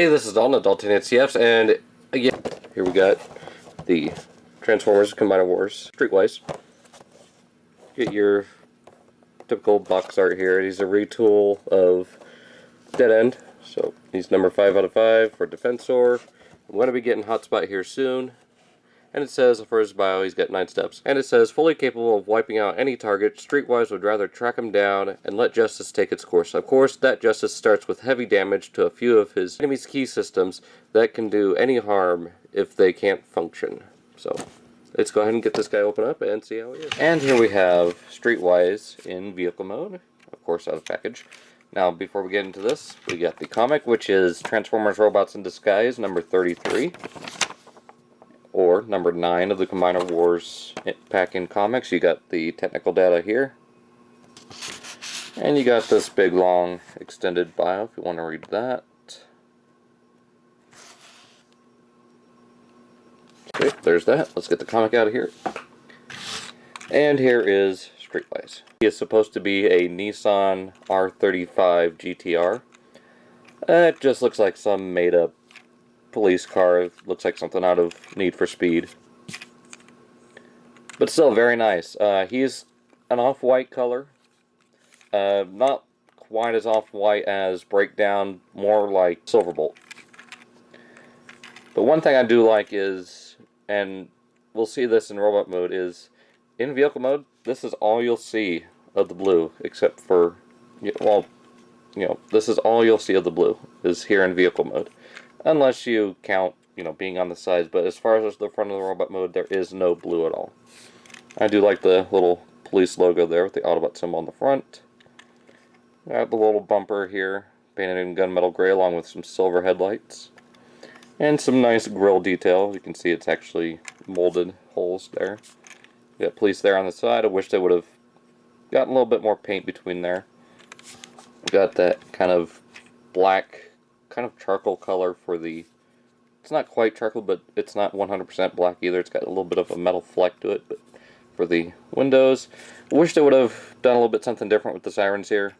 Hey, this is Dalton, Dalton NCFs, and again, here we got the Transformers Combiner Wars Streetwise. Get your typical box art here. He's a retool of Dead End, so he's number 5 out of 5 for Defensor. I'm going to be getting Hotspot here soon. And it says, for his bio, he's got 9 steps. And it says, fully capable of wiping out any target, Streetwise would rather track him down and let justice take its course. Of course, that justice starts with heavy damage to a few of his enemy's key systems that can do any harm if they can't function. So, let's go ahead and get this guy open up and see how he is. And here we have Streetwise in vehicle mode, of course out of package. Now, before we get into this, we got the comic, which is Transformers Robots in Disguise, number 33. Or number 9 of the Combiner Wars pack-in comics. You got the technical data here. And you got this big, long, extended bio if you want to read that. Okay, there's that. Let's get the comic out of here. And here is Streetwise. He is supposed to be a Nissan R35 GTR. It just looks like some made-up police car. It looks like something out of Need for Speed, but still very nice. He's an off-white color, not quite as off-white as Breakdown, more like Silverbolt. But one thing I do like is, and we'll see this in robot mode, is in vehicle mode, this is all you'll see of the blue, except for, well, this is all you'll see of the blue, is here in vehicle mode. Unless you count, being on the sides. But as far as the front of the robot mode, there is no blue at all. I do like the little police logo there with the Autobot symbol on the front. Got the little bumper here, painted in gunmetal gray along with some silver headlights. And some nice grille detail. You can see it's actually molded holes there. You got police there on the side. I wish they would have gotten a little bit more paint between there. Got that kind of black, kind of charcoal color for the, it's not quite charcoal, but it's not 100% black either. It's got a little bit of a metal fleck to it, but for the windows, I wish they would have done a little bit something different with the sirens here,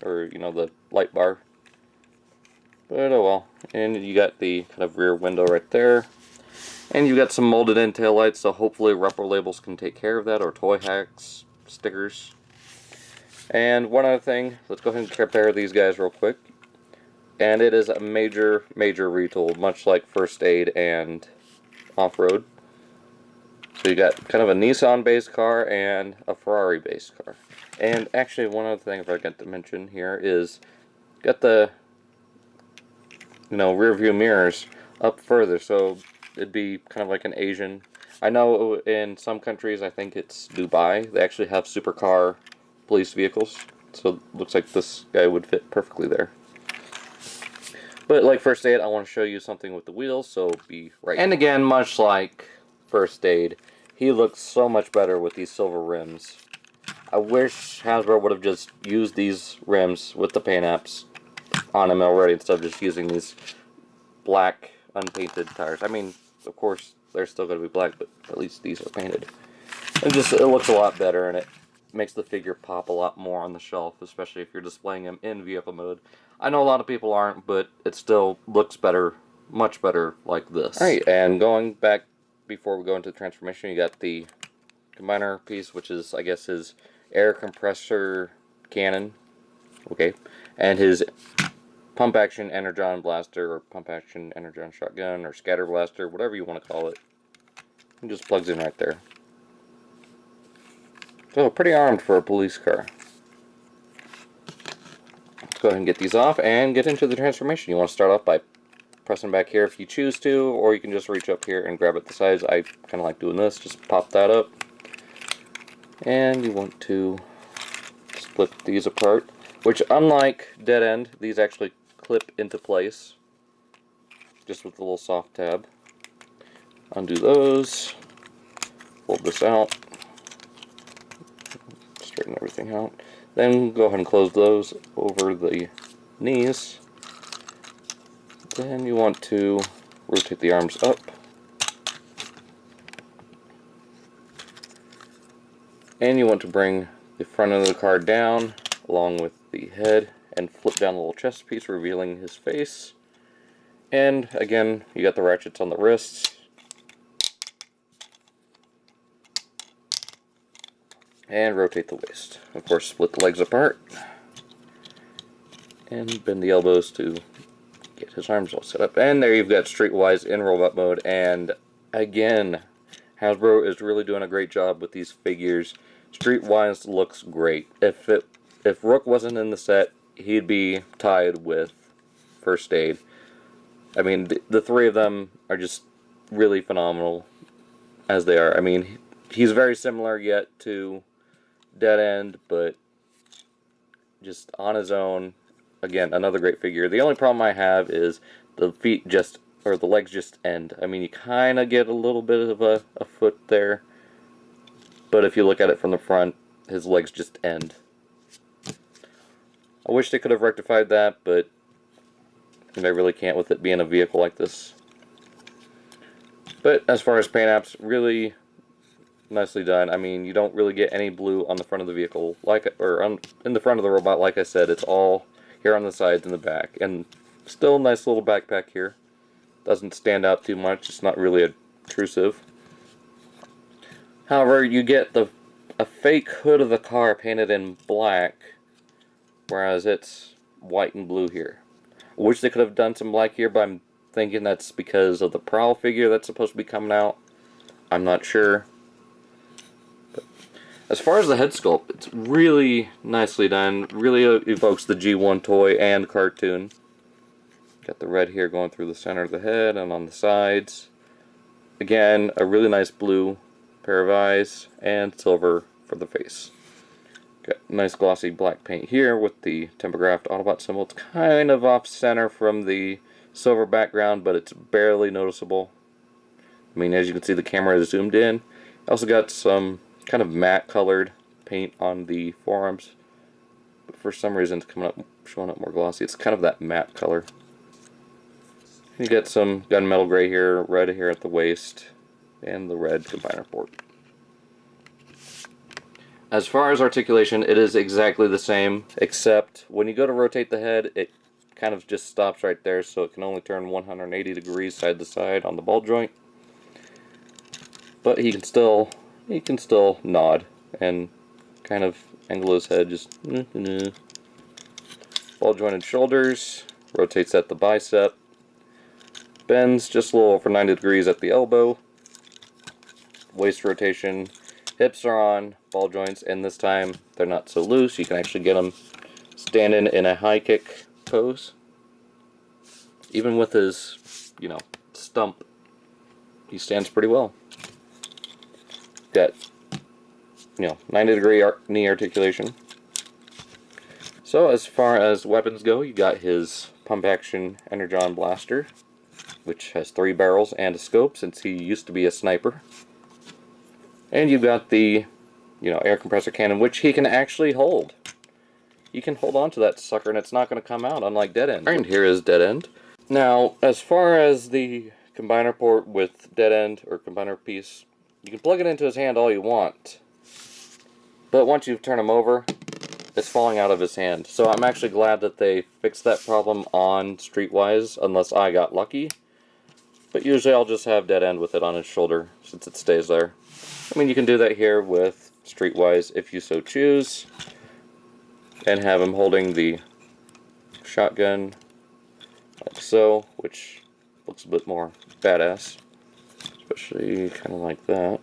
or the light bar, but oh well. And you got the kind of rear window right there, and you got some molded in tail lights, so hopefully Repro labels can take care of that, or Toy Hacks stickers. And one other thing, let's go ahead and compare these guys real quick. And it is a major, major retool, much like First Aid and Off-Road. So you got kind of a Nissan-based car and a Ferrari-based car. And actually, one other thing, if I forgot to mention here, is got the rear view mirrors up further, so it'd be kind of like an Asian. I know in some countries, I think it's Dubai, they actually have supercar police vehicles, so it looks like this guy would fit perfectly there. But like First Aid, I want to show you something with the wheels, so be right. And again, much like First Aid, he looks so much better with these silver rims. I wish Hasbro would have just used these rims with the paint apps on them already, instead of just using these black, unpainted tires. I mean, of course, they're still going to be black, but at least these are painted. And just, it looks a lot better, and it makes the figure pop a lot more on the shelf, especially if you're displaying him in vehicle mode. I know a lot of people aren't, but it still looks better, much better like this. Alright, and going back before we go into the transformation, you got the combiner piece, which is, I guess, his air compressor cannon. Okay. And his pump action energon blaster, or pump action energon shotgun, or scatter blaster, whatever you want to call it. It just plugs in right there. So, pretty armed for a police car. Let's go ahead and get these off and get into the transformation. You want to start off by pressing back here if you choose to, or you can just reach up here and grab at the sides. I kind of like doing this. Just pop that up. And you want to split these apart, which, unlike Dead End, these actually clip into place just with a little soft tab. Undo those. Fold this out. Straighten everything out. Then go ahead and close those over the knees. Then you want to rotate the arms up. And you want to bring the front of the car down along with the head and flip down the little chest piece, revealing his face. And again, you got the ratchets on the wrists. And rotate the waist. Of course, split the legs apart. And bend the elbows to get his arms all set up. And there you've got Streetwise in robot mode. And again, Hasbro is really doing a great job with these figures. Streetwise looks great. If Rook wasn't in the set, he'd be tied with First Aid. I mean, the three of them are just really phenomenal as they are. I mean, he's very similar yet to Dead End, but just on his own, again, another great figure. The only problem I have is the feet or the legs just end. I mean, you kind of get a little bit of a foot there, but if you look at it from the front, his legs just end. I wish they could have rectified that, but they really can't with it being a vehicle like this. But as far as paint apps, really nicely done. I mean, you don't really get any blue on the front of the vehicle, in the front of the robot. Like I said, it's all here on the sides and the back, and still a nice little backpack here. Doesn't stand out too much. It's not really obtrusive. However, you get a fake hood of the car painted in black, whereas it's white and blue here. I wish they could have done some black here, but I'm thinking that's because of the Prowl figure that's supposed to be coming out. I'm not sure. But as far as the head sculpt, it's really nicely done. Really evokes the G1 toy and cartoon. Got the red here going through the center of the head and on the sides. Again, a really nice blue pair of eyes and silver for the face. Got nice glossy black paint here with the Tempographed Autobot symbol. It's kind of off center from the silver background, but it's barely noticeable. I mean, as you can see, the camera is zoomed in. Also got some kind of matte colored paint on the forearms, but for some reason it's showing up more glossy. It's kind of that matte color. You get some gunmetal gray here, red here at the waist, and the red combiner port. As far as articulation, it is exactly the same, except when you go to rotate the head, it kind of just stops right there, so it can only turn 180 degrees side to side on the ball joint. But he can still nod and kind of angle his head, just ball jointed shoulders, rotates at the bicep, bends just a little over 90 degrees at the elbow, waist rotation, hips are on, ball joints, and this time they're not so loose. You can actually get them standing in a high kick pose. Even with his, stump, he stands pretty well. Got, 90 degree knee articulation. So as far as weapons go, you got his pump action Energon blaster, which has 3 barrels and a scope since he used to be a sniper. And you've got the, air compressor cannon, which he can actually hold. You can hold on to that sucker and it's not going to come out, unlike Dead End. And here is Dead End. Now, as far as the combiner port with Dead End, or combiner piece, you can plug it into his hand all you want. But once you turn him over, it's falling out of his hand. So I'm actually glad that they fixed that problem on Streetwise, unless I got lucky. But usually I'll just have Dead End with it on his shoulder, since it stays there. I mean, you can do that here with Streetwise if you so choose, and have him holding the shotgun like so, which looks a bit more badass, especially kind of like that.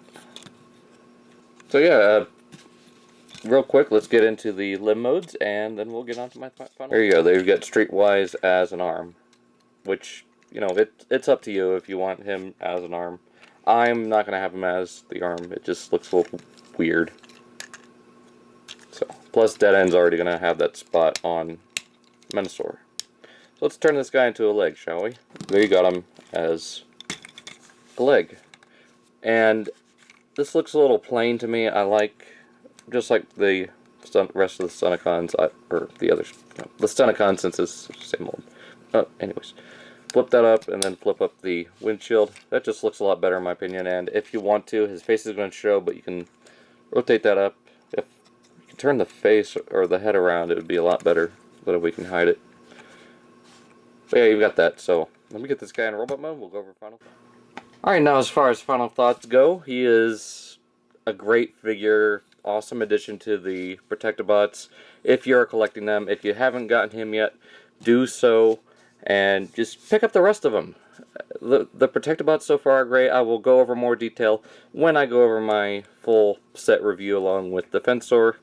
So yeah, real quick, let's get into the limb modes, and then we'll get on to my final. There you go, there you get Streetwise as an arm, which, it's up to you if you want him as an arm. I'm not going to have him as the arm, it just looks a little weird. So, plus Dead End's already going to have that spot on Menasor. So let's turn this guy into a leg, shall we? There you got him as a leg. And this looks a little plain to me. I like, just like the rest of the Stunicons, or the others, the Stunicon, since it's the same old. Anyways, flip that up and then flip up the windshield. That just looks a lot better in my opinion. And if you want to, his face is going to show, but you can rotate that up. If you can turn the face or the head around, it would be a lot better. That way we can hide it. But yeah, you've got that. So let me get this guy in robot mode. We'll go over final thoughts. Alright, now as far as final thoughts go, he is a great figure. Awesome addition to the Protectobots. If you're collecting them, if you haven't gotten him yet, do so. And just pick up the rest of them. The Protectobots so far are great. I will go over more detail when I go over my full set review along with the Fensor.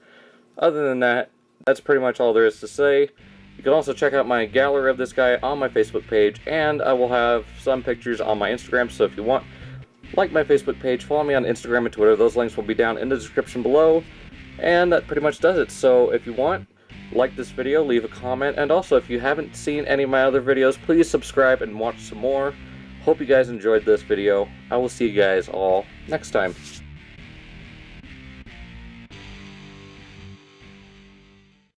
Other than that, that's pretty much all there is to say. You can also check out my gallery of this guy on my Facebook page, and I will have some pictures on my Instagram, so if you want, like my Facebook page, follow me on Instagram and Twitter. Those links will be down in the description below, and that pretty much does it. So if you want, like this video, leave a comment, and also if you haven't seen any of my other videos, please subscribe and watch some more. Hope you guys enjoyed this video. I will see you guys all next time.